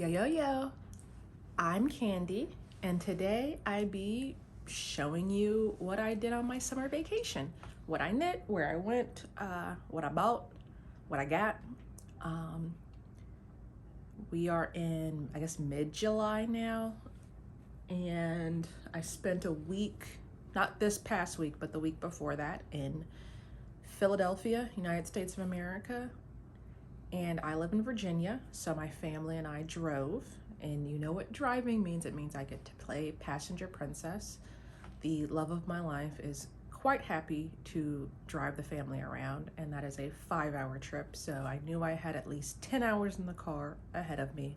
Yo, I'm Candy, and today I be showing you what I did on my summer vacation. What I knit, where I went, what I bought, what I got. Um, we are in, I guess, mid-July now, and I spent a week, not this past week, but the week before that, in Philadelphia, United States of America. And I live in Virginia, so my family and I drove. And you know what driving means. It means I get to play passenger princess. The love of my life is quite happy to drive the family around, and that is a 5-hour trip. So I knew I had at least 10 hours in the car ahead of me,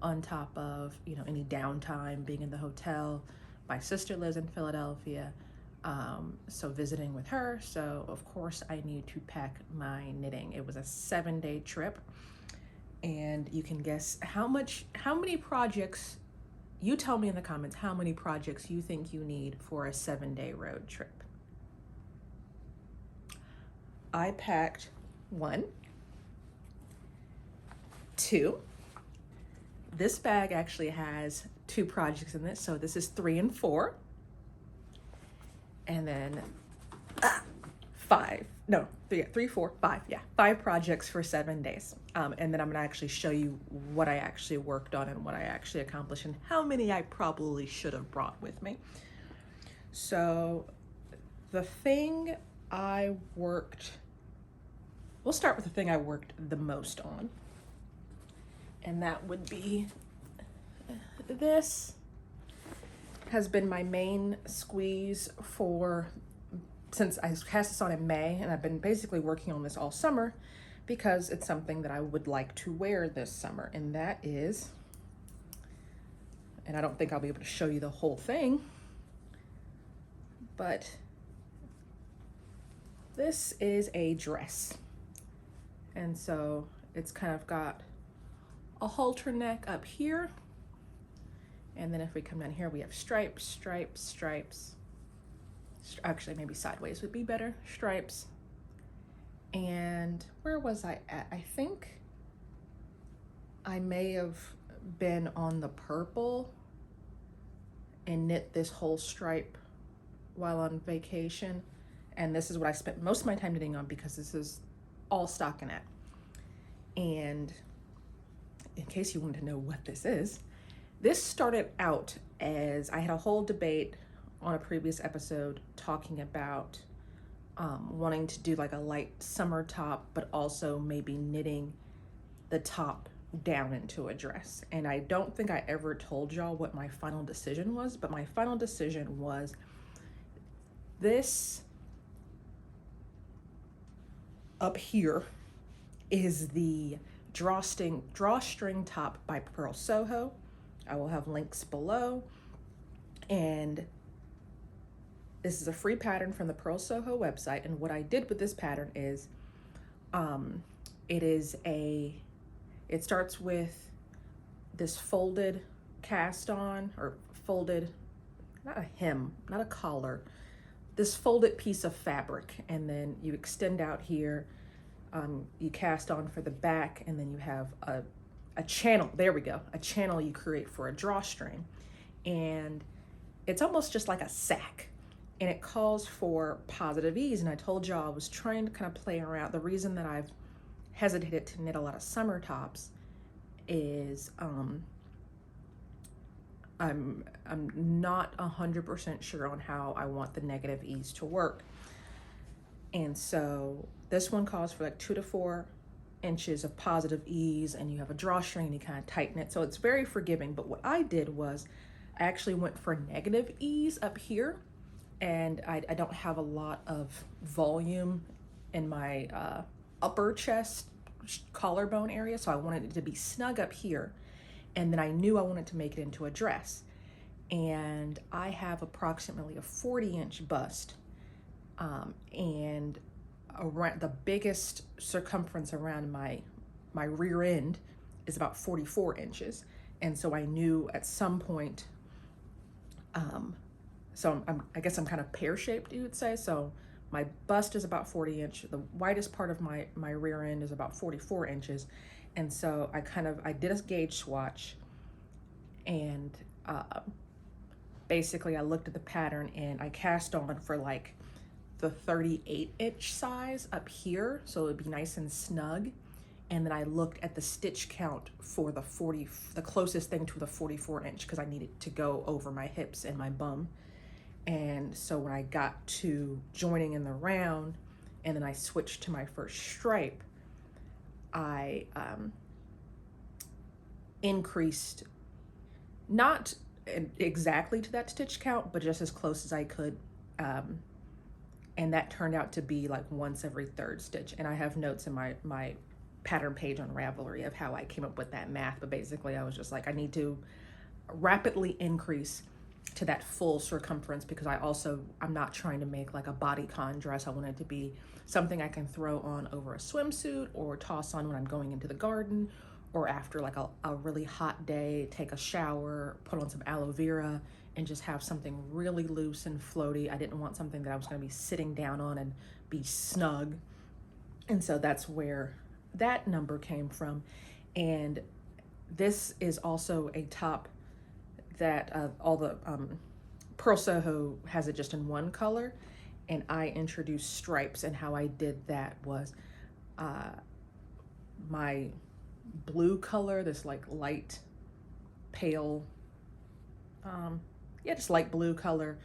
on top of, any downtime, being in the hotel. My sister lives in Philadelphia, so visiting with her. So of course I need to pack my knitting. It was a 7-day trip, and you can guess how many projects. You tell me in the comments how many projects you think you need for a 7-day road trip. I packed 1, 2. This bag actually has 2 projects in it, so this is 3 and 4. And then 5, no, 3, 4, 5, 5 projects for 7 days. And then I'm gonna actually show you what I actually worked on and what I actually accomplished and how many I probably should have brought with me. So the thing I worked, we'll start with the thing I worked the most on. And that would be this. Has been my main squeeze since I cast this on in May, and I've been basically working on this all summer because it's something that I would like to wear this summer, and that is, and I don't think I'll be able to show you the whole thing, but this is a dress. And so it's kind of got a halter neck up here. And then if we come down here, we have stripes, stripes, stripes. Actually, maybe sideways would be better. Stripes. And where was I at? I think I may have been on the purple and knit this whole stripe while on vacation. And this is what I spent most of my time knitting on because this is all stockinette. And in case you wanted to know what this is, this started out as, I had a whole debate on a previous episode talking about wanting to do like a light summer top, but also maybe knitting the top down into a dress. And I don't think I ever told y'all what my final decision was, but my final decision was this up here is the drawstring top by Purl Soho. I will have links below. And this is a free pattern from the Purl Soho website. And what I did with this pattern is, it starts with this folded cast on, or folded, not a hem, not a collar, this folded piece of fabric. And then you extend out here, you cast on for the back, and then you have a channel, there we go, a channel you create for a drawstring. And it's almost just like a sack, and it calls for positive ease. And I told y'all I was trying to kind of play around. The reason that I've hesitated to knit a lot of summer tops is I'm not 100% sure on how I want the negative ease to work. And so this one calls for like 2 to 4 inches of positive ease, and you have a drawstring and you kind of tighten it. So it's very forgiving. But what I did was I actually went for negative ease up here, and I don't have a lot of volume in my upper chest collarbone area. So I wanted it to be snug up here. And then I knew I wanted to make it into a dress. And I have approximately a 40-inch bust. And around the biggest circumference around my rear end is about 44 inches. And so I knew at some point, so I guess I'm kind of pear-shaped, you would say. So my bust is about 40 inch. The widest part of my rear end is about 44 inches. And so I did a gauge swatch, and basically I looked at the pattern and I cast on for like the 38-inch size up here, so it would be nice and snug. And then I looked at the stitch count for the closest thing to the 44-inch, because I needed to go over my hips and my bum. And so when I got to joining in the round, and then I switched to my first stripe, I increased, not exactly to that stitch count, but just as close as I could. And that turned out to be like once every third stitch. And I have notes in my pattern page on Ravelry of how I came up with that math. But basically I was just like, I need to rapidly increase to that full circumference, because I'm not trying to make like a bodycon dress. I want it to be something I can throw on over a swimsuit or toss on when I'm going into the garden, or after like a really hot day, take a shower, put on some aloe vera, and just have something really loose and floaty. I didn't want something that I was going to be sitting down on and be snug. And so that's where that number came from. And this is also a top that all the Purl Soho has it just in one color, and I introduced stripes. And how I did that was my blue color, this like light pale, just light blue color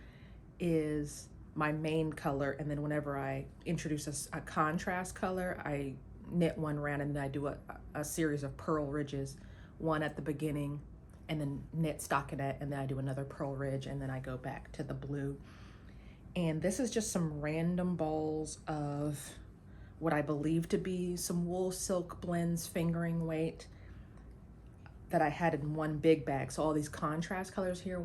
is my main color. And then whenever I introduce a contrast color, I knit one round, and then I do a series of purl ridges, one at the beginning, and then knit stockinette, and then I do another purl ridge, and then I go back to the blue. And this is just some random balls of what I believe to be some wool silk blends fingering weight that I had in one big bag. So all these contrast colors here,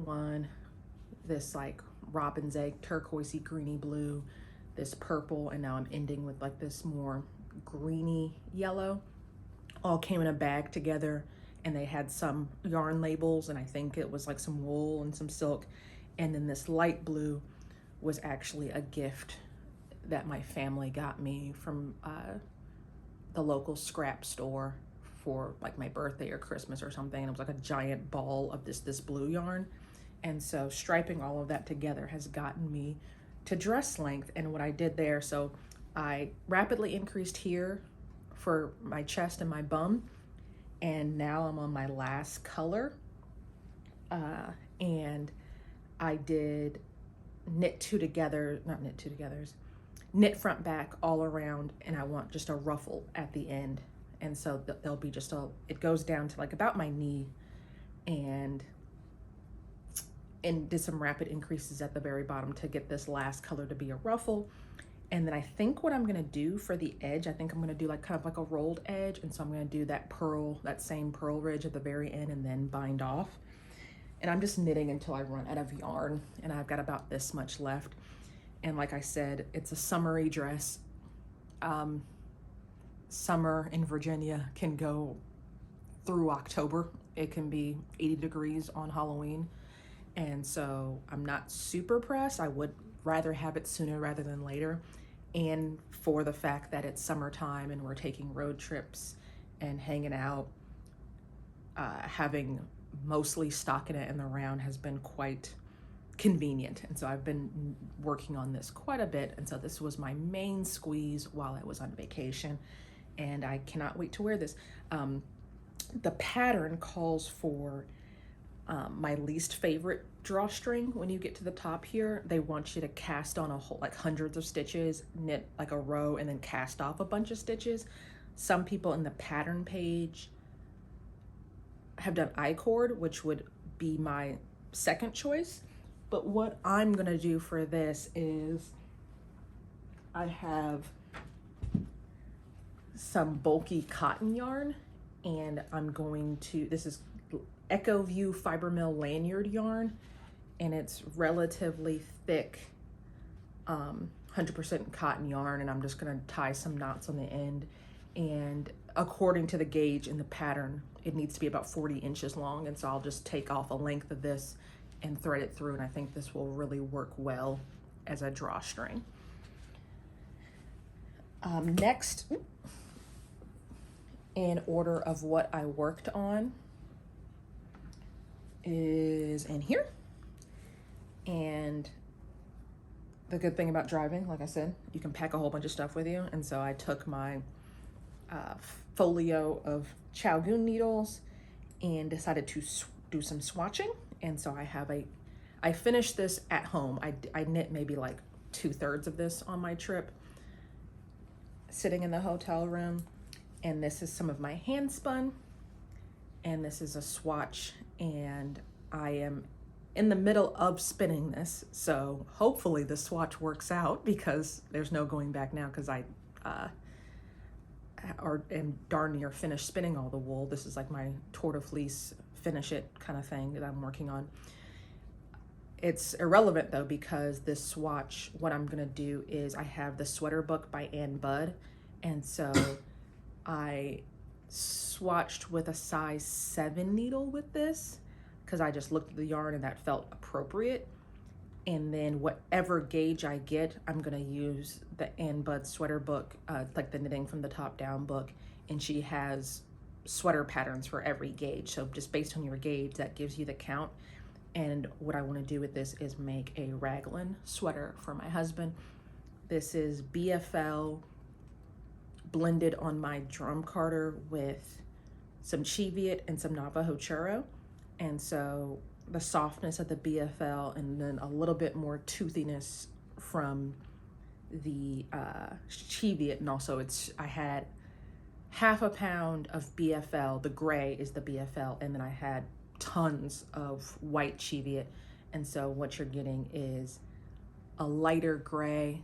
this like robin's egg turquoisey greeny blue, this purple, and now I'm ending with like this more greeny yellow, all came in a bag together. And they had some yarn labels, and I think it was like some wool and some silk. And then this light blue was actually a gift that my family got me from the local scrap store for like my birthday or Christmas or something. And it was like a giant ball of this blue yarn. And so striping all of that together has gotten me to dress length. And what I did there, so I rapidly increased here for my chest and my bum. And now I'm on my last color, and I did knit front back all around, and I want just a ruffle at the end. And so there'll be just it goes down to like about my knee, and did some rapid increases at the very bottom to get this last color to be a ruffle. And then I think what I'm gonna do for the edge, I think I'm gonna do like kind of like a rolled edge. And so I'm gonna do that same purl ridge at the very end, and then bind off. And I'm just knitting until I run out of yarn, and I've got about this much left. And like I said, it's a summery dress. Summer in Virginia can go through October. It can be 80 degrees on Halloween. And so I'm not super pressed. I would rather have it sooner rather than later. And for the fact that it's summertime and we're taking road trips and hanging out, having mostly stockinette in the round has been quite convenient. And so I've been working on this quite a bit. And so this was my main squeeze while I was on vacation, and I cannot wait to wear this. The pattern calls for my least favorite drawstring. When you get to the top here, they want you to cast on a whole, like hundreds of stitches, knit like a row, and then cast off a bunch of stitches. Some people in the pattern page have done I-cord, which would be my second choice. But what I'm gonna do for this is I have some bulky cotton yarn, and I'm going to, this is Echo View Fiber Mill lanyard yarn, and it's relatively thick, 100% cotton yarn, and I'm just gonna tie some knots on the end. And according to the gauge in the pattern, it needs to be about 40 inches long, and so I'll just take off a length of this and thread it through, and I think this will really work well as a drawstring. Next in order of what I worked on is in here. And the good thing about driving, like I said, you can pack a whole bunch of stuff with you. And so I took my folio of Chaogun needles and decided to do some swatching. And so I finished this at home. I knit maybe like 2/3 of this on my trip, sitting in the hotel room. And this is some of my hand spun, and this is a swatch, and I am in the middle of spinning this. So hopefully the swatch works out, because there's no going back now, because I am darn near finished spinning all the wool. This is like my tour de fleece finish it kind of thing that I'm working on. It's irrelevant though, because this swatch, what I'm gonna do is I have the sweater book by Ann Budd, and so I swatched with a size 7 needle with this, because I just looked at the yarn and that felt appropriate. And then whatever gauge I get, I'm gonna use the Ann Budd sweater book, like the Knitting from the Top Down book, and she has sweater patterns for every gauge. So just based on your gauge, that gives you the count. And what I wanna do with this is make a raglan sweater for my husband. This is BFL blended on my drum carder with some Cheviot and some Navajo churro. And so the softness of the BFL, and then a little bit more toothiness from the Cheviot. And also I had 1/2 pound of BFL, the gray is the BFL, and then I had tons of white Cheviot. And so what you're getting is a lighter gray,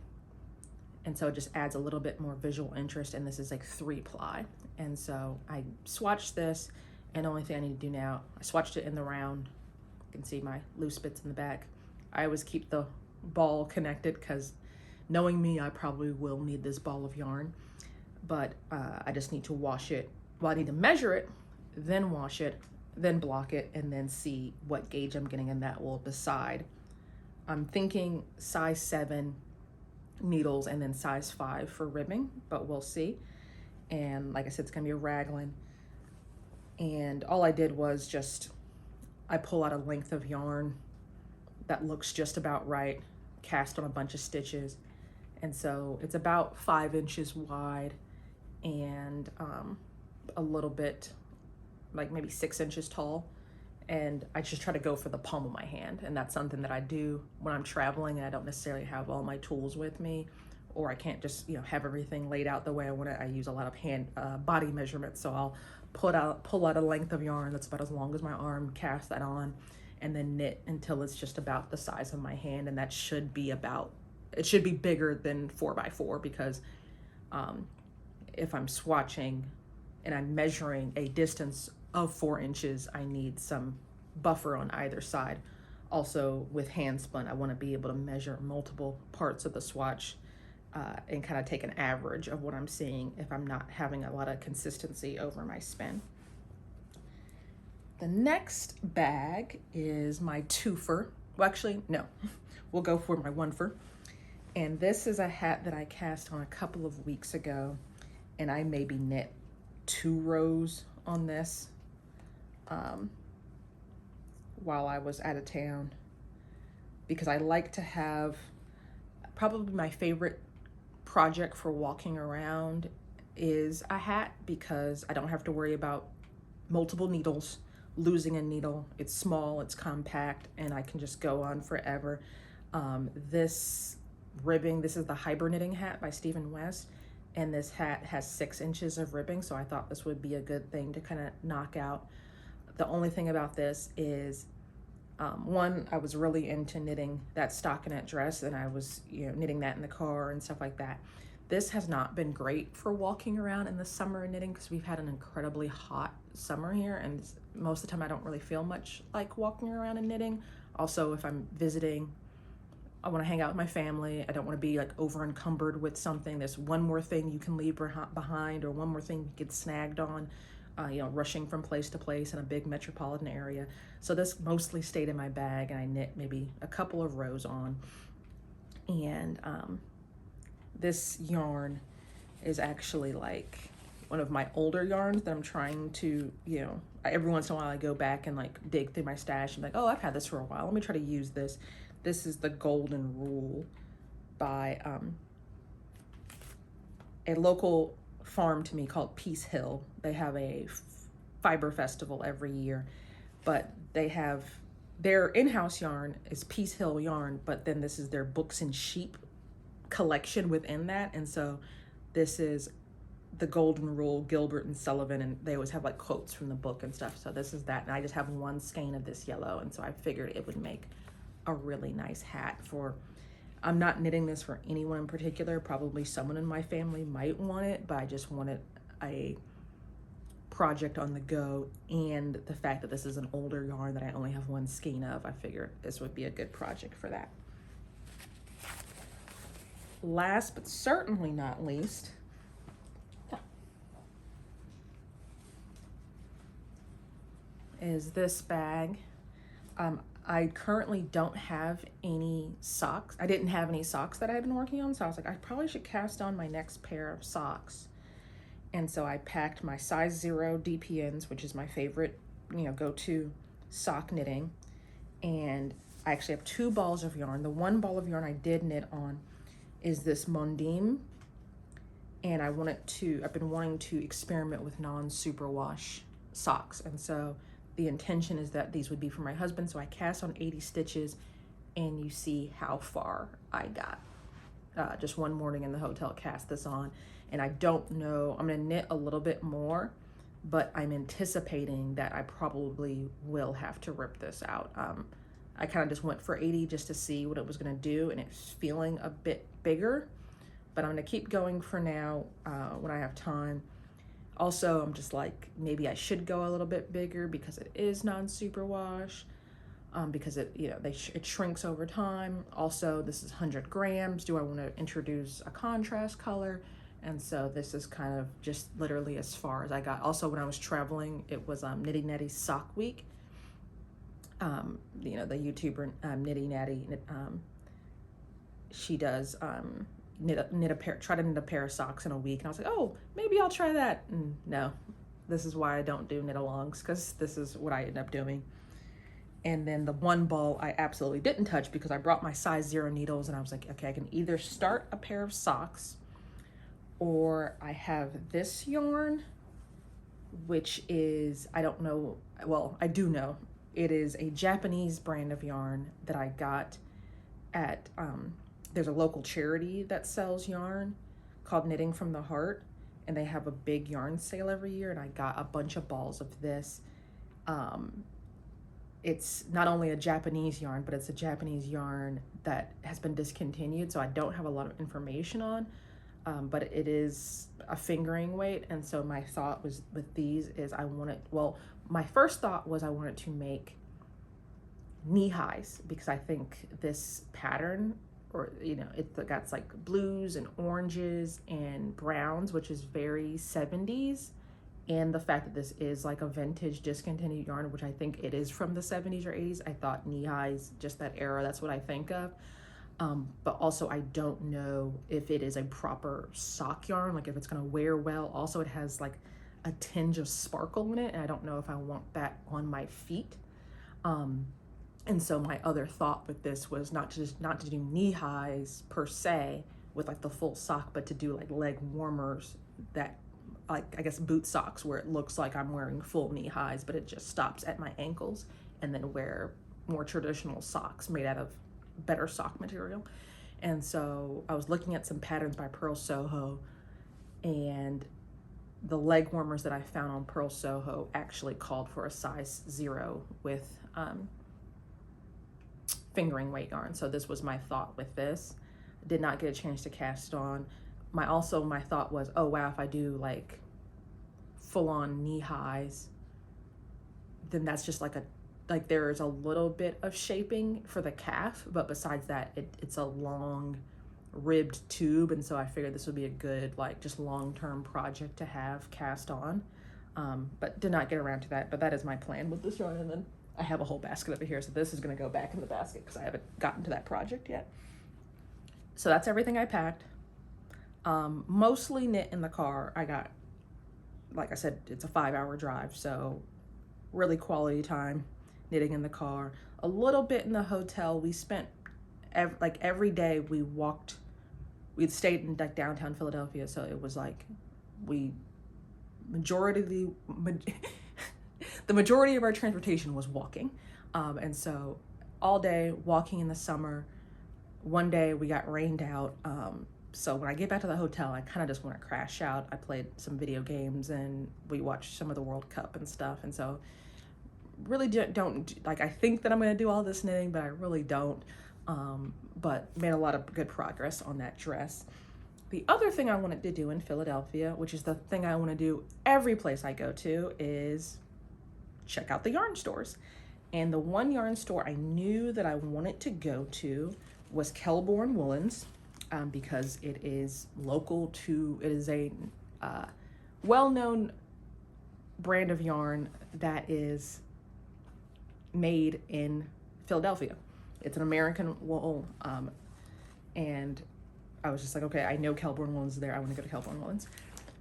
and so it just adds a little bit more visual interest. And this is like 3-ply. And so I swatched this, and the only thing I need to do now, I swatched it in the round. You can see my loose bits in the back. I always keep the ball connected, because knowing me, I probably will need this ball of yarn. But I just need to wash it. Well, I need to measure it, then wash it, then block it, and then see what gauge I'm getting, and that will decide. I'm thinking size 7 needles and then size 5 for ribbing, but we'll see. And like I said, it's gonna be a raglan. And all I did was I pull out a length of yarn that looks just about right, cast on a bunch of stitches. And so it's about 5 inches wide, and a little bit, like maybe 6 inches tall. And I just try to go for the palm of my hand. And that's something that I do when I'm traveling and I don't necessarily have all my tools with me, or I can't just, have everything laid out the way I want it. I use a lot of body measurements. So I'll pull out a length of yarn that's about as long as my arm, cast that on, and then knit until it's just about the size of my hand. And that should be it should be bigger than 4x4, because if I'm swatching and I'm measuring a distance of 4 inches, I need some buffer on either side. Also with hand spun, I want to be able to measure multiple parts of the swatch and kind of take an average of what I'm seeing if I'm not having a lot of consistency over my spin. The next bag is my twofer. Well, actually, no, we'll go for my onefer. And this is a hat that I cast on a couple of weeks ago, and I maybe knit 2 rows on this while I was out of town, because I like to have, probably my favorite project for walking around is a hat, because I don't have to worry about multiple needles, losing a needle. It's small, it's compact, and I can just go on forever. This ribbing, this is the Hiberknitting hat by Stephen West, and this hat has 6 inches of ribbing, so I thought this would be a good thing to kind of knock out. The only thing about this is, one, I was really into knitting that stockinette dress, and I was knitting that in the car and stuff like that. This has not been great for walking around in the summer and knitting, because we've had an incredibly hot summer here, and most of the time I don't really feel much like walking around and knitting. Also, if I'm visiting, I want to hang out with my family. I don't want to be like over encumbered with something. There's one more thing you can leave behind, or one more thing you get snagged on, rushing from place to place in a big metropolitan area. So this mostly stayed in my bag, and I knit maybe a couple of rows on. And this yarn is actually like, one of my older yarns that I'm trying to, you know, every once in a while I go back and like dig through my stash and be like, oh, I've had this for a while. Let me try to use this. This is the Golden Rule by a local farm to me called Peace Hill. They have a fiber festival every year, but they have their in-house yarn is Peace Hill yarn, but then this is their Books and Sheep collection within that. And so this is the Golden Rule, Gilbert and Sullivan, and they always have like quotes from the book and stuff. So this is that, and I just have one skein of this yellow, and so I figured it would make a really nice hat for, I'm not knitting this for anyone in particular, probably someone in my family might want it, but I just wanted a project on the go, and the fact that this is an older yarn that I only have one skein of, I figured this would be a good project for that. Last but certainly not least, is this bag. I currently don't have any socks. I didn't have any socks that I had been working on, so I was like, I probably should cast on my next pair of socks. And so I packed my size 0 DPNs, which is my favorite, you know, go-to sock knitting. And I actually have 2 balls of yarn. The one ball of yarn I did knit on is this Mondim. And I've been wanting to experiment with non-superwash socks. And so the intention is that these would be for my husband. So I cast on 80 stitches, and you see how far I got. Just one morning in the hotel, cast this on. And I don't know, I'm gonna knit a little bit more, but I'm anticipating that I probably will have to rip this out. I kind of just went for 80 just to see what it was gonna do, and it's feeling a bit bigger, but I'm gonna keep going for now when I have time. Also, I'm just like, maybe I should go a little bit bigger because it is non-superwash, because it, you know, it shrinks over time. Also, this is 100 grams. Do I want to introduce a contrast color? And so this is kind of just literally as far as I got. Also, when I was traveling, it was Nitty Natty Sock Week. You know, the YouTuber Nitty Natty, she does try to knit a pair of socks in a week, and I was like, oh, maybe I'll try that. And no, this is why I don't do knit alongs, because this is what I end up doing. And then the one ball I absolutely didn't touch because I brought my size 0 needles, and I was like, okay, I can either start a pair of socks, or I have this yarn, which is, I don't know, well, I do know, it is a Japanese brand of yarn that I got at, there's a local charity that sells yarn called Knitting from the Heart, and they have a big yarn sale every year, and I got a bunch of balls of this. It's not only a Japanese yarn, but it's a Japanese yarn that has been discontinued, so I don't have a lot of information on, but it is a fingering weight. And so my thought was with these is my first thought was I wanted to make knee highs, because I think this pattern, or, you know, it got like blues and oranges and browns, which is very 70s. And the fact that this is like a vintage discontinued yarn, which I think it is from the 70s or 80s, I thought knee highs, just that era, that's what I think of. But also I don't know if it is a proper sock yarn, like if it's gonna wear well. Also, it has like a tinge of sparkle in it, and I don't know if I want that on my feet. And so my other thought with this was not to do knee highs per se with like the full sock, but to do like leg warmers that, like, I guess boot socks, where it looks like I'm wearing full knee highs, but it just stops at my ankles, and then wear more traditional socks made out of better sock material. And so I was looking at some patterns by Purl Soho, and the leg warmers that I found on Purl Soho actually called for a size 0 with fingering weight yarn. So this was my thought with this. Did not get a chance to cast on. My thought was, oh wow, if I do like full-on knee highs, then that's just like there's a little bit of shaping for the calf, but besides that, it's a long ribbed tube, and so I figured this would be a good like just long-term project to have cast on, but did not get around to that. But that is my plan with this yarn. And then I have a whole basket over here, so this is going to go back in the basket because I haven't gotten to that project yet. So that's everything I packed. Mostly knit in the car. I got like I said, it's a 5-hour drive, so really quality time knitting in the car. A little bit in the hotel. We spent every day we'd stayed in like downtown Philadelphia, so it was like the majority of our transportation was walking, and so all day walking in the summer. One day we got rained out, so when I get back to the hotel, I kind of just want to crash out. I played some video games and we watched some of the World Cup and stuff, and so really don't like, I think that I'm going to do all this knitting, but I really don't. But made a lot of good progress on that dress. The other thing I wanted to do in Philadelphia, which is the thing I want to do every place I go to, is check out the yarn stores. And the one yarn store I knew that I wanted to go to was Kelbourne Woolens, because it is it is a well-known brand of yarn that is made in Philadelphia. It's an American wool, and I was just like, okay, I know Kelbourne Woolens is there. I want to go to Kelbourne Woolens.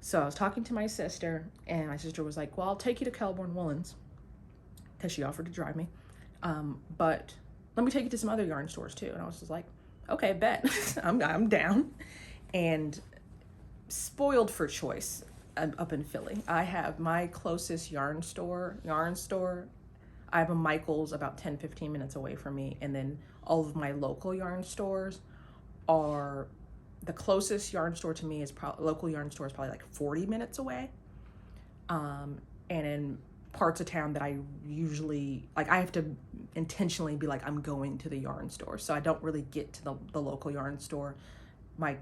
So I was talking to my sister, and my sister was like, well, I'll take you to Kelbourne Woolens, because she offered to drive me. But let me take you to some other yarn stores too. And I was just like, okay, bet. I'm down. And spoiled for choice up in Philly. I have my closest yarn store. I have a Michael's about 10-15 minutes away from me. And then all of my local yarn stores are, the closest yarn store to me is local yarn store is probably like 40 minutes away. And in parts of town that I usually, like, I have to intentionally be like, I'm going to the yarn store. So I don't really get to the local yarn store. My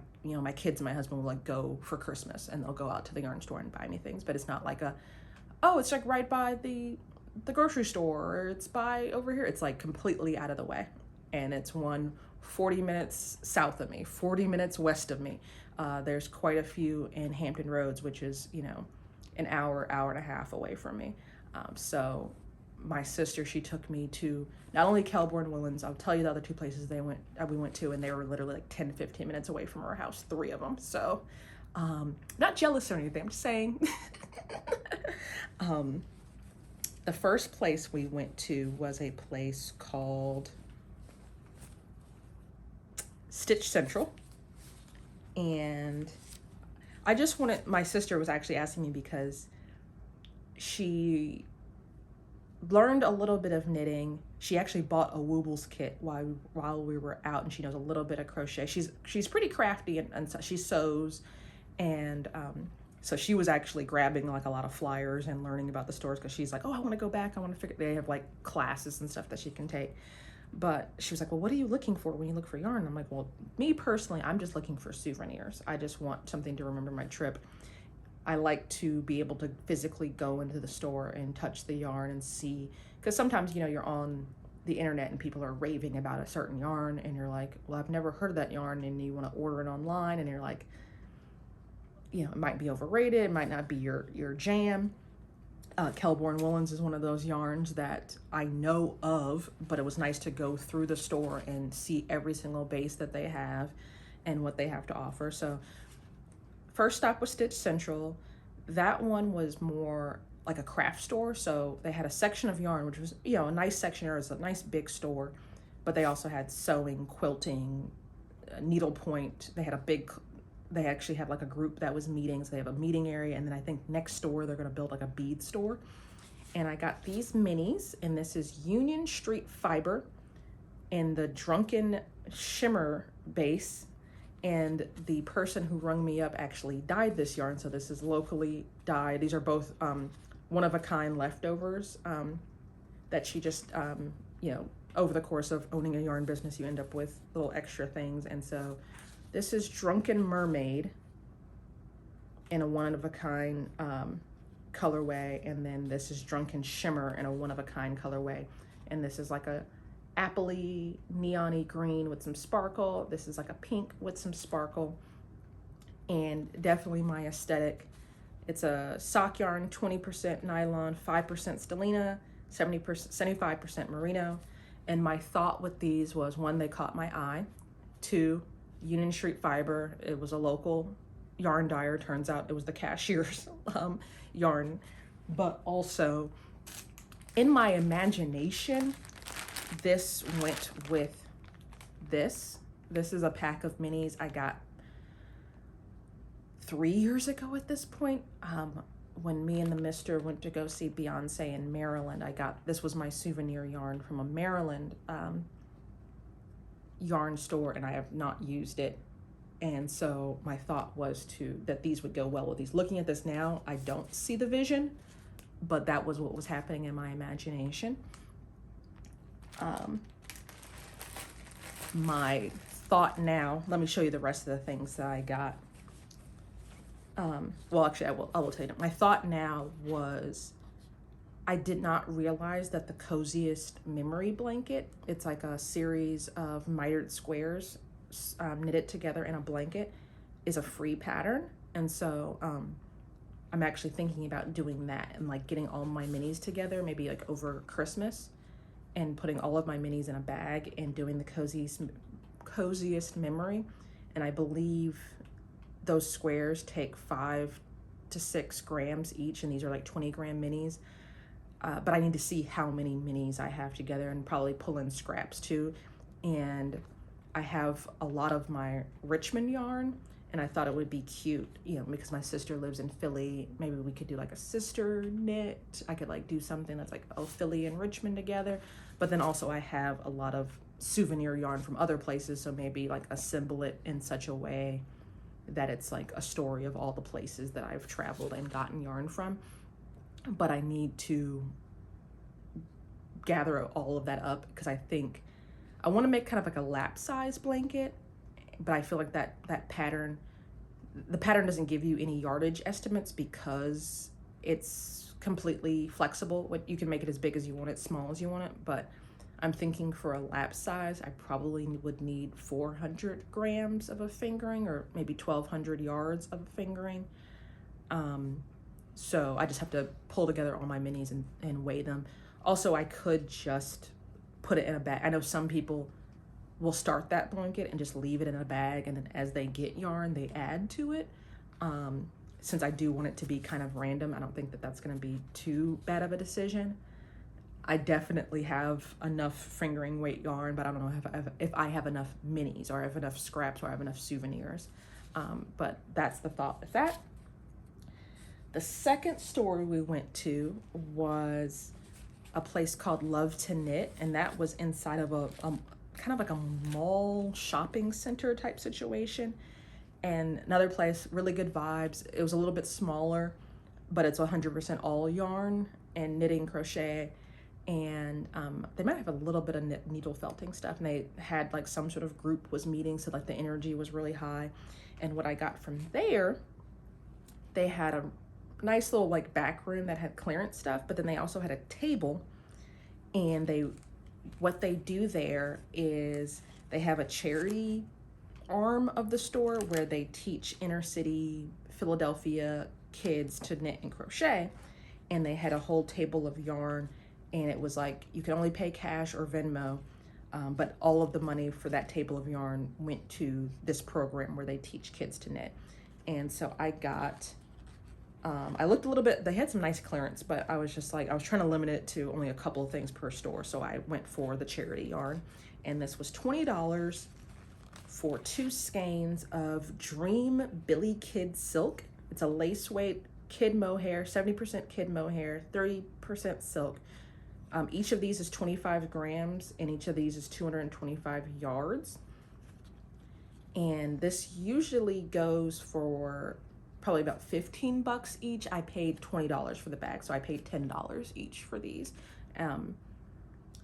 kids and my husband will like go for Christmas and they'll go out to the yarn store and buy me things, but it's not like it's like right by the grocery store, or it's by over here. It's like completely out of the way. And it's 40 minutes south of me, 40 minutes west of me. There's quite a few in Hampton Roads, which is, an hour and a half away from me. So my sister, she took me to not only Kelbourne Woolens, I'll tell you the other two places we went to, and they were literally like 10-15 minutes away from our house, 3 of them. So not jealous or anything, I'm just saying. The first place we went to was a place called Stitch Central. And I just wanted, my sister was actually asking me because she learned a little bit of knitting. She actually bought a Woobles kit while we were out, and she knows a little bit of crochet. She's pretty crafty, and so she sews, and so she was actually grabbing like a lot of flyers and learning about the stores, because she's like, oh, I want to go back. I want to figure, they have like classes and stuff that she can take. But she was like, well, what are you looking for when you look for yarn? I'm like, well, me personally, I'm just looking for souvenirs. I just want something to remember my trip. I like to be able to physically go into the store and touch the yarn and see, because sometimes, you're on the internet and people are raving about a certain yarn and you're like, well, I've never heard of that yarn, and you want to order it online and you're like, it might be overrated, it might not be your jam. Kelbourne Woolens is one of those yarns that I know of, but it was nice to go through the store and see every single base that they have and what they have to offer. So first stop was Stitch Central. That one was more like a craft store. So they had a section of yarn, which was, a nice section. It was a nice big store, but they also had sewing, quilting, needlepoint. They actually had like a group that was meeting. So they have a meeting area. And then I think next door, they're going to build like a bead store. And I got these minis, and this is Union Street Fiber in the Drunken Shimmer base. And the person who rung me up actually dyed this yarn. So this is locally dyed. These are both one-of-a-kind leftovers that she just, over the course of owning a yarn business, you end up with little extra things. And so this is Drunken Mermaid in a one-of-a-kind colorway. And then this is Drunken Shimmer in a one-of-a-kind colorway. And this is like a appley, neon-y green with some sparkle. This is like a pink with some sparkle, and definitely my aesthetic. It's a sock yarn, 20% nylon, 5% stellina, 75% merino. And my thought with these was, one, they caught my eye. 2, Union Street Fiber. It was a local, yarn dyer. Turns out it was the cashier's yarn. But also, in my imagination, this went with this. This is a pack of minis I got 3 years ago at this point. When me and the mister went to go see Beyonce in Maryland, this was my souvenir yarn from a Maryland yarn store, and I have not used it. And so my thought was that these would go well with these. Looking at this now, I don't see the vision, but that was what was happening in my imagination. My thought now, let me show you the rest of the things that I got. Well, actually, I will tell you. My thought now was, I did not realize that the Coziest Memory blanket, it's like a series of mitered squares knitted together in a blanket, is a free pattern. And so I'm actually thinking about doing that and like getting all my minis together, maybe like over Christmas, and putting all of my minis in a bag and doing the Coziest Memory. And I believe those squares take 5 to 6 grams each, and these are like 20-gram minis. But I need to see how many minis I have together and probably pull in scraps too. And I have a lot of my Richmond yarn, and I thought it would be cute, you know, because my sister lives in Philly. Maybe we could do like a sister knit. I could like do something that's like, oh, Philly and Richmond together. But then also I have a lot of souvenir yarn from other places, so maybe like assemble it in such a way that it's like a story of all the places that I've traveled and gotten yarn from. But I need to gather all of that up, because I think I want to make kind of like a lap size blanket, but I feel like that pattern, the pattern doesn't give you any yardage estimates because it's completely flexible. What you can make it as big as you want it, small as you want it. But I'm thinking for a lap size, I probably would need 400 grams of a fingering, or maybe 1,200 yards of a fingering. So I just have to pull together all my minis and weigh them. Also, I could just put it in a bag. I know some people will start that blanket and just leave it in a bag, and then as they get yarn, they add to it. Since I do want it to be kind of random, I don't think that that's going to be too bad of a decision. I definitely have enough fingering weight yarn, but I don't know if I have enough minis, or I have enough scraps, or I have enough souvenirs. But that's the thought with that. The second store we went to was a place called Love to Knit, and that was inside of a kind of like a mall shopping center type situation. And another place, really good vibes. It was a little bit smaller, but it's 100% all yarn and knitting, crochet, and they might have a little bit of needle felting stuff. And they had like some sort of group was meeting, so like the energy was really high. And what I got from there, they had a nice little like back room that had clearance stuff, but then they also had a table. And what they do there is they have a charity arm of the store where they teach inner city Philadelphia kids to knit and crochet. And they had a whole table of yarn, and it was like you could only pay cash or Venmo, but all of the money for that table of yarn went to this program where they teach kids to knit. And so I got, I looked a little bit, they had some nice clearance, but I was just like, I was trying to limit it to only a couple of things per store. So I went for the charity yarn, and this was $20 for 2 skeins of Dream Billy Kid Silk. It's a lace weight kid mohair, 70% kid mohair, 30% silk. Each of these is 25 grams, and each of these is 225 yards. And this usually goes for probably about 15 bucks each. I paid $20 for the bag, so I paid $10 each for these.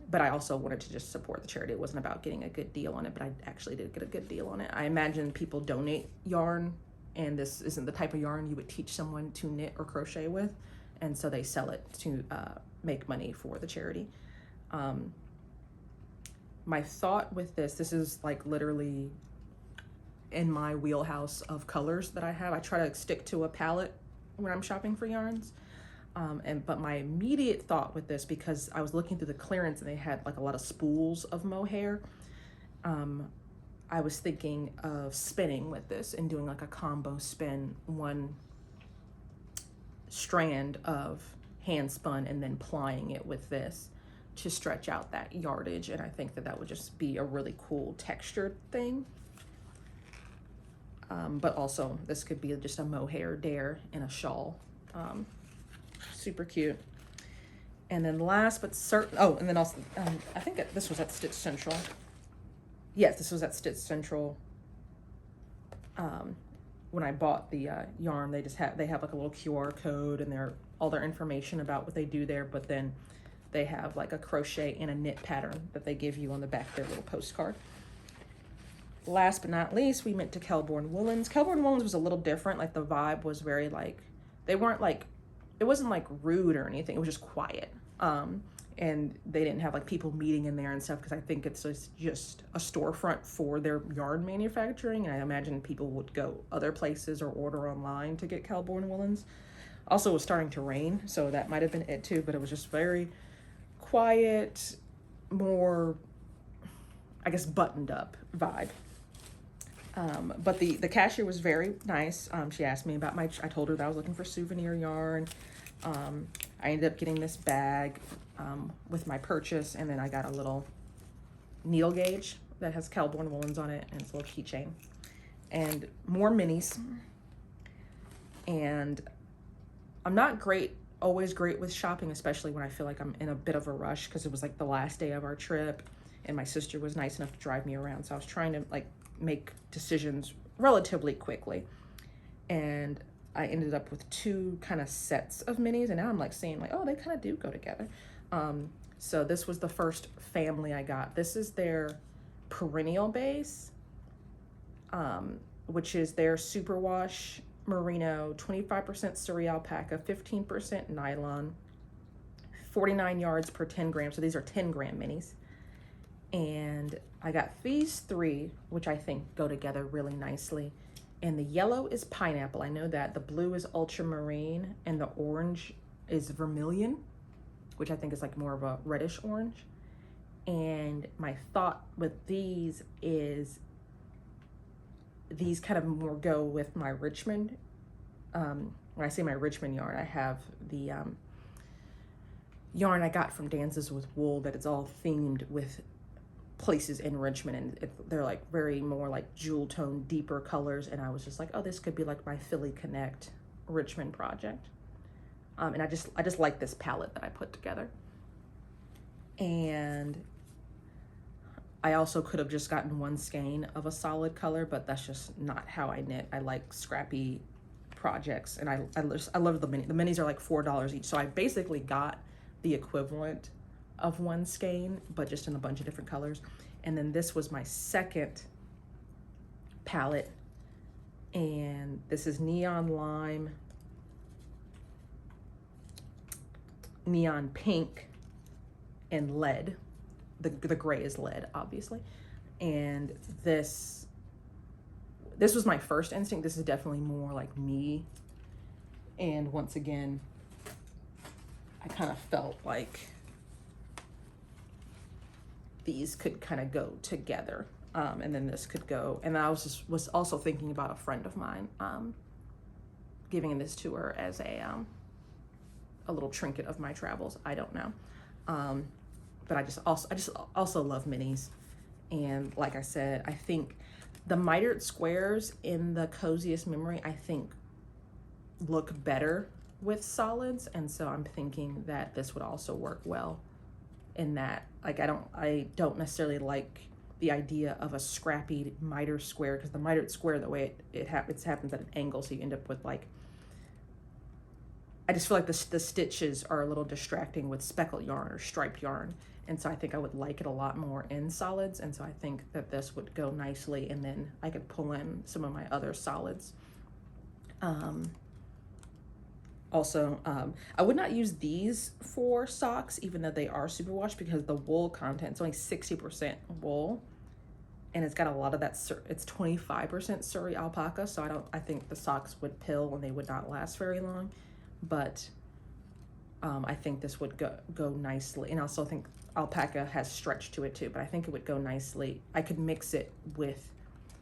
But I also wanted to just support the charity. It wasn't about getting a good deal on it, but I actually did get a good deal on it. I imagine people donate yarn, and this isn't the type of yarn you would teach someone to knit or crochet with, and so they sell it to make money for the charity. My thought with this is like literally in my wheelhouse of colors that I have. I try to stick to a palette when I'm shopping for yarns. But my immediate thought with this, because I was looking through the clearance and they had like a lot of spools of mohair, I was thinking of spinning with this and doing like a combo spin, one strand of hand spun and then plying it with this to stretch out that yardage. And I think that that would just be a really cool textured thing. But also this could be just a mohair dare in a shawl. Super cute. And then last but certain, oh, and then also, I think this was at Stitch Central. Yes, this was at Stitch Central. When I bought the yarn, they have like a little QR code and all their information about what they do there, but then they have like a crochet and a knit pattern that they give you on the back of their little postcard. Last but not least, we went to Kelbourne Woolens. Kelbourne Woolens was a little different. Like the vibe was very like, they weren't like, it wasn't like rude or anything. It was just quiet. And they didn't have like people meeting in there and stuff, because I think it's just a storefront for their yarn manufacturing. And I imagine people would go other places or order online to get Kelbourne Woolens. Also, it was starting to rain, so that might have been it too, but it was just very quiet, more, I guess, buttoned up vibe. But the cashier was very nice. She asked me about I told her that I was looking for souvenir yarn. I ended up getting this bag with my purchase, and then I got a little needle gauge that has Kelbourne Woolens on it, and it's a little keychain, and more minis. And I'm not always great with shopping, especially when I feel like I'm in a bit of a rush, because it was like the last day of our trip, and my sister was nice enough to drive me around, so I was trying to like make decisions relatively quickly. And I ended up with two kind of sets of minis, and now I'm like seeing like, oh, they kind of do go together. So this was the first family I got. This is their perennial base, which is their superwash merino, 25% Surrey alpaca, 15% nylon, 49 yards per 10 grams. So these are 10 gram minis. And I got these three, which I think go together really nicely. And the yellow is pineapple. I know that. The blue is ultramarine, and the orange is vermilion, which I think is like more of a reddish orange. And my thought with these is these kind of more go with my Richmond. When I say my Richmond yarn, I have the yarn I got from Dances with Wool that it's all themed with places in Richmond, and they're like very more like jewel tone, deeper colors. And I was just like, oh, this could be like my Philly Connect Richmond project. And I just like this palette that I put together. And I also could have just gotten one skein of a solid color, but that's just not how I knit. I like scrappy projects, and I love the minis. The minis are like $4 each, so I basically got the equivalent of one skein, but just in a bunch of different colors. And then this was my second palette, and this is neon lime, neon pink, and lead. The gray is lead, obviously. And this was my first instinct. This is definitely more like me. And once again, I kind of felt like these could kind of go together. And then this could go, and I was also thinking about a friend of mine, giving this to her as a little trinket of my travels. I don't know. But I just also love minis. And like I said, I think the mitered squares in the Coziest Memory, I think, look better with solids. And so I'm thinking that this would also work well in that. Like, I don't necessarily like the idea of a scrappy miter square, because the mitered square, the way it happens at an angle, so you end up with like, I just feel like the stitches are a little distracting with speckled yarn or striped yarn. And so I think I would like it a lot more in solids. And so I think that this would go nicely, and then I could pull in some of my other solids. Also, I would not use these for socks, even though they are superwash, because the wool content is only 60% wool, and it's got a lot of that. It's 25% Surrey alpaca, so I think the socks would pill and they would not last very long. But I think this would go nicely, and I also think alpaca has stretch to it too. But I think it would go nicely. I could mix it with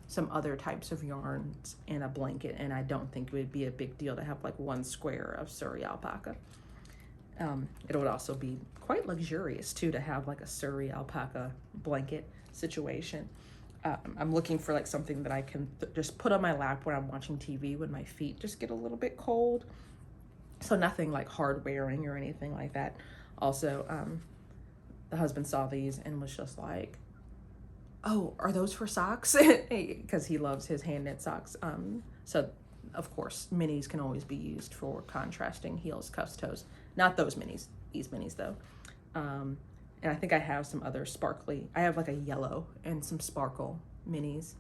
some other types of yarns and a blanket, and I don't think it would be a big deal to have like one square of Surrey alpaca. It would also be quite luxurious too to have like a Surrey alpaca blanket situation. I'm looking for like something that I can just put on my lap when I'm watching TV when my feet just get a little bit cold. So nothing like hard wearing or anything like that. Also, the husband saw these and was just like, oh, are those for socks? Because he loves his hand knit socks. So of course, minis can always be used for contrasting heels, cuffs, toes. Not those minis, these minis though. And I think I have some other sparkly, I have like a yellow and some sparkle minis.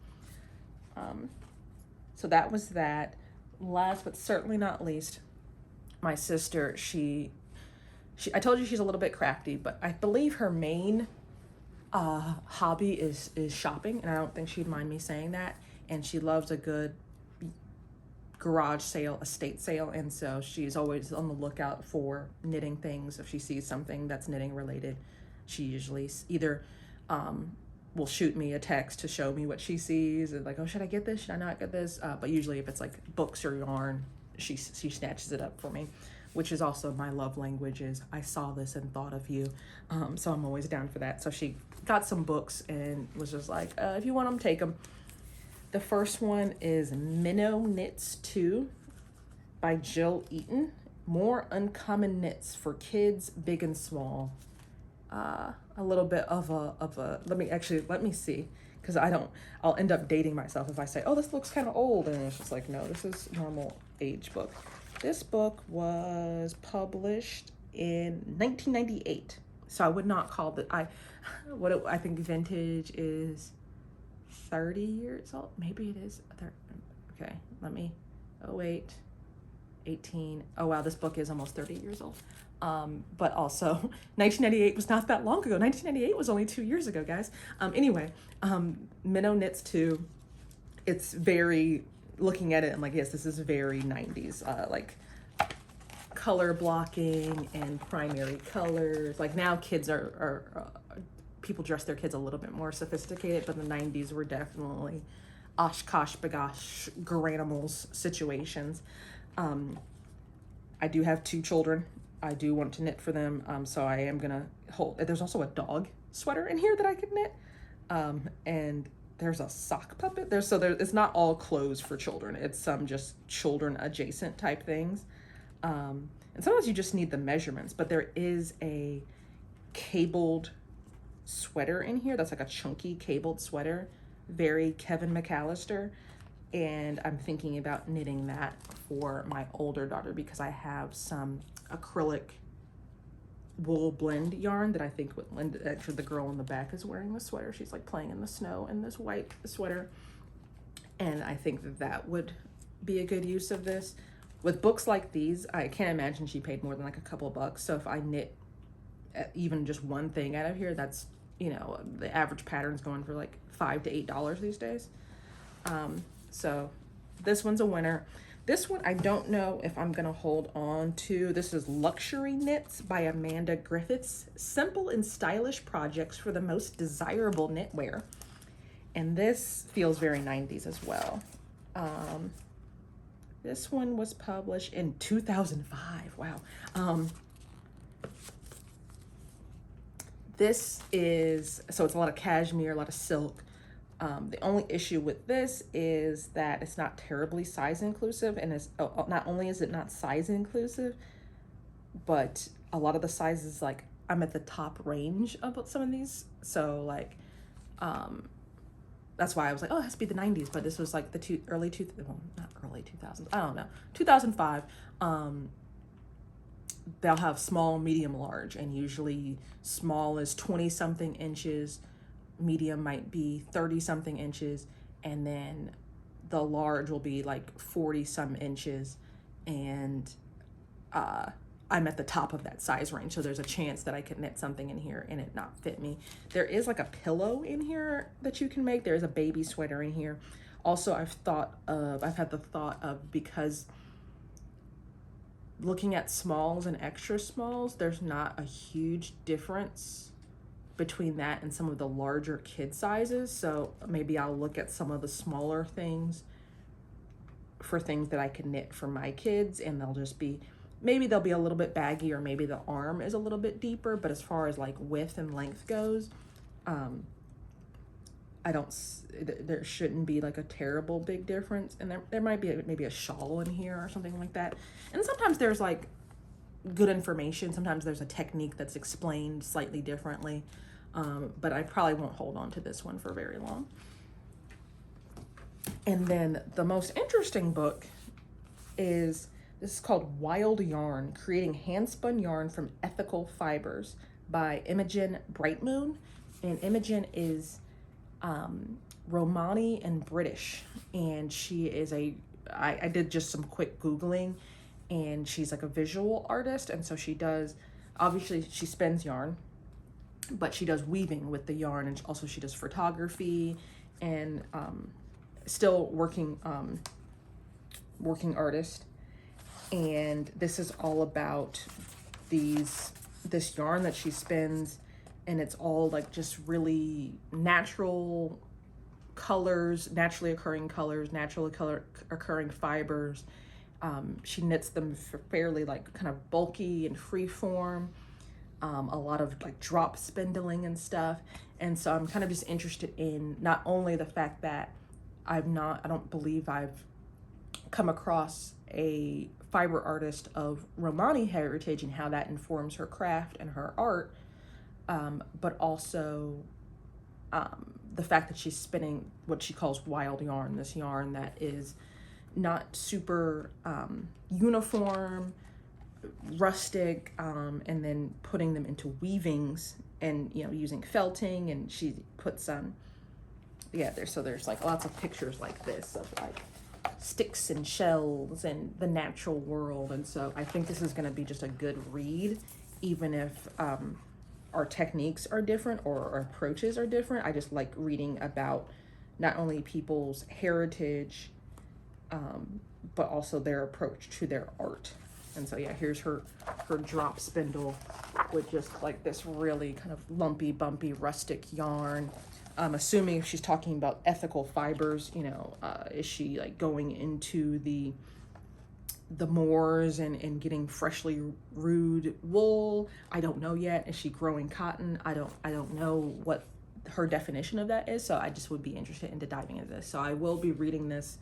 So that was that. Last but certainly not least, my sister, I told you she's a little bit crafty, but I believe her main hobby is shopping, and I don't think she'd mind me saying that. And she loves a good garage sale, estate sale, and so she's always on the lookout for knitting things. If she sees something that's knitting related, she usually either will shoot me a text to show me what she sees, and like, oh, should I get this? Should I not get this? But usually if it's like books or yarn, she snatches it up for me, which is also my love language, is I saw this and thought of you. So I'm always down for that. So she got some books and was just like, if you want them, take them. The first one is Minnow Knits 2 by Jill Eaton. More uncommon knits for kids, big and small. A little bit of a let me see, because I'll end up dating myself if I say, oh, this looks kind of old, and it's just like, no, this is normal age book. This book was published in 1998, so I would not call it. I think vintage is 30 years old. Maybe it is. Okay, oh wait, 18. Oh wow, this book is almost 30 years old. But also 1998 was not that long ago. 1998 was only 2 years ago, guys. Anyway, Minnow Knits 2. It's very, looking at it, I'm like, yes, this is very 90s, like color blocking and primary colors. Like now kids people dress their kids a little bit more sophisticated, but the 90s were definitely Oshkosh bagosh granimals situations. I do have 2 children. I do want to knit for them, so I am gonna hold. There's also a dog sweater in here that I could knit, and there's a sock puppet there. So it's not all clothes for children. It's some just children adjacent type things, and sometimes you just need the measurements. But there is a cabled sweater in here that's like a chunky cabled sweater, very Kevin McAllister, and I'm thinking about knitting that for my older daughter because I have some acrylic wool blend yarn that I think would lend. Actually, the girl in the back is wearing the sweater. She's like playing in the snow in this white sweater, and I think that would be a good use of this. With books like these, I can't imagine she paid more than like a couple bucks. So if I knit even just one thing out of here, that's, you know, the average pattern's going for like $5 to $8 these days. So this one's a winner. This one, I don't know if I'm gonna hold on to. This is Luxury Knits by Amanda Griffiths. Simple and stylish projects for the most desirable knitwear. And this feels very 90s as well. This one was published in 2005, wow. This is, so it's a lot of cashmere, a lot of silk. The only issue with this is that it's not terribly size inclusive, and it's not only is it not size inclusive, but a lot of the sizes, like I'm at the top range of some of these, so like that's why I was like, oh, it has to be the 90s, but this was like the early 2000s, I don't know, 2005. They'll have small, medium, large, and usually small is 20 something inches, medium might be 30 something inches, and then the large will be like 40 some inches, and I'm at the top of that size range, so there's a chance that I could knit something in here and it not fit me. There is like a pillow in here that you can make. There's a baby sweater in here. Also, I've had the thought of, because looking at smalls and extra smalls, there's not a huge difference between that and some of the larger kid sizes. So maybe I'll look at some of the smaller things for things that I can knit for my kids, and they'll just be, maybe they'll be a little bit baggy, or maybe the arm is a little bit deeper, but as far as like width and length goes, there shouldn't be like a terrible big difference. And there might be maybe a shawl in here or something like that. And sometimes there's like good information. Sometimes there's a technique that's explained slightly differently. But I probably won't hold on to this one for very long. And then the most interesting book is, this is called Wild Yarn, Creating Handspun Yarn from Ethical Fibers by Imogen Brightmoon. And Imogen is Romani and British. And she is I did just some quick Googling, and she's like a visual artist. And so she does, obviously she spins yarn, but she does weaving with the yarn. And also she does photography, and still working artist. And this is all about this yarn that she spins, and it's all like just really natural colors, naturally occurring fibers. She knits them fairly like kind of bulky and free form, a lot of like drop spindling and stuff. And so I'm kind of just interested in not only the fact that I don't believe I've come across a fiber artist of Romani heritage and how that informs her craft and her art, but also the fact that she's spinning what she calls wild yarn, this yarn that is not super uniform, rustic, and then putting them into weavings and, you know, using felting. And she puts there's like lots of pictures like this of like sticks and shells and the natural world. And so I think this is going to be just a good read, even if our techniques are different or our approaches are different. I just like reading about not only people's heritage, but also their approach to their art. And so yeah, here's her drop spindle with just like this really kind of lumpy, bumpy, rustic yarn. I'm assuming if she's talking about ethical fibers, you know, is she like going into the moors and getting freshly rued wool? I don't know yet. Is she growing cotton? I don't know what her definition of that is. So I just would be interested into diving into this. So I will be reading this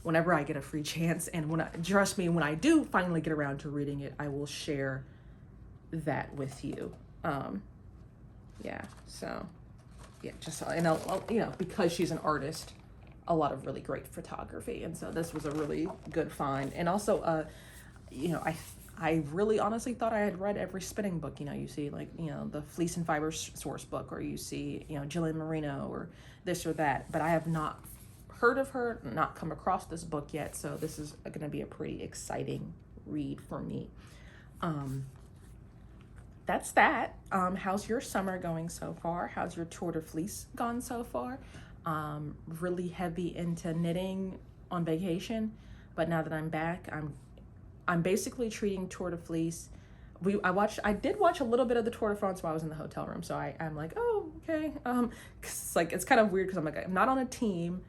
whenever I get a free chance. And trust me, when I do finally get around to reading it, I will share that with you. I'll, you know, because she's an artist, a lot of really great photography. And so this was a really good find. And also, you know, I really honestly thought I had read every spinning book. You know, you see like, you know, the Fleece and Fiber Source book, or you see, you know, Jillian Marino or this or that, but I have not heard of her, not come across this book yet. So this is going to be a pretty exciting read for me. That's that. How's your summer going so far? How's your Tour de Fleece gone so far? Really heavy into knitting on vacation, but now that I'm back, I'm basically treating Tour de Fleece. I did watch a little bit of the Tour de France while I was in the hotel room, so I'm like, oh, okay. 'Cause it's kind of weird because I'm like, I'm not on a team,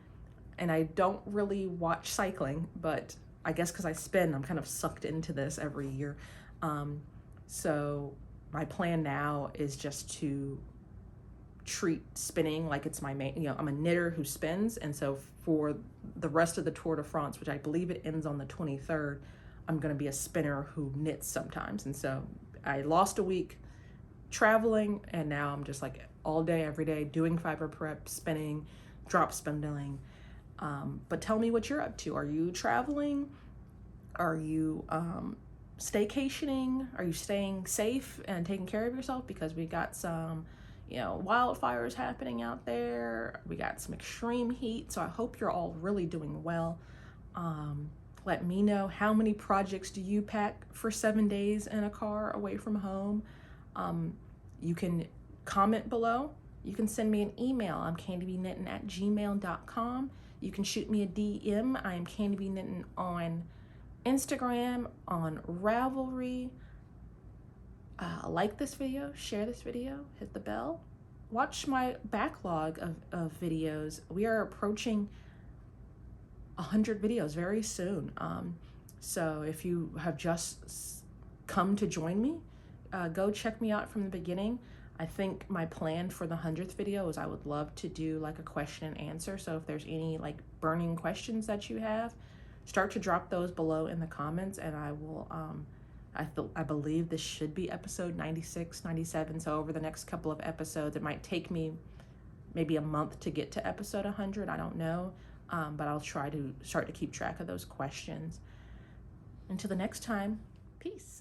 and I don't really watch cycling, but I guess because I spin, I'm kind of sucked into this every year. So my plan now is just to treat spinning like it's my main, you know, I'm a knitter who spins. And so for the rest of the Tour de France, which I believe it ends on the 23rd, I'm going to be a spinner who knits sometimes. And so I lost a week traveling, and now I'm just like all day, every day doing fiber prep, spinning, drop spindling. But tell me what you're up to. Are you traveling? Are you staycationing? Are you staying safe and taking care of yourself? Because we got some, you know, wildfires happening out there. We got some extreme heat. So I hope you're all really doing well. Let me know, how many projects do you pack for 7 days in a car away from home? You can comment below. You can send me an email. I'm candibknittin@gmail.com. You can shoot me a DM. I am candibknittin on Instagram, on Ravelry. Like this video, share this video, hit the bell. watch my backlog of videos. We are approaching 100 videos very soon. So if you have just come to join me, go check me out from the beginning. I think my plan for the 100th video is I would love to do like a question and answer. So if there's any like burning questions that you have, start to drop those below in the comments, and I will, I believe this should be episode 96, 97. So over the next couple of episodes, it might take me maybe a month to get to episode 100. I don't know, but I'll try to start to keep track of those questions. Until the next time, peace.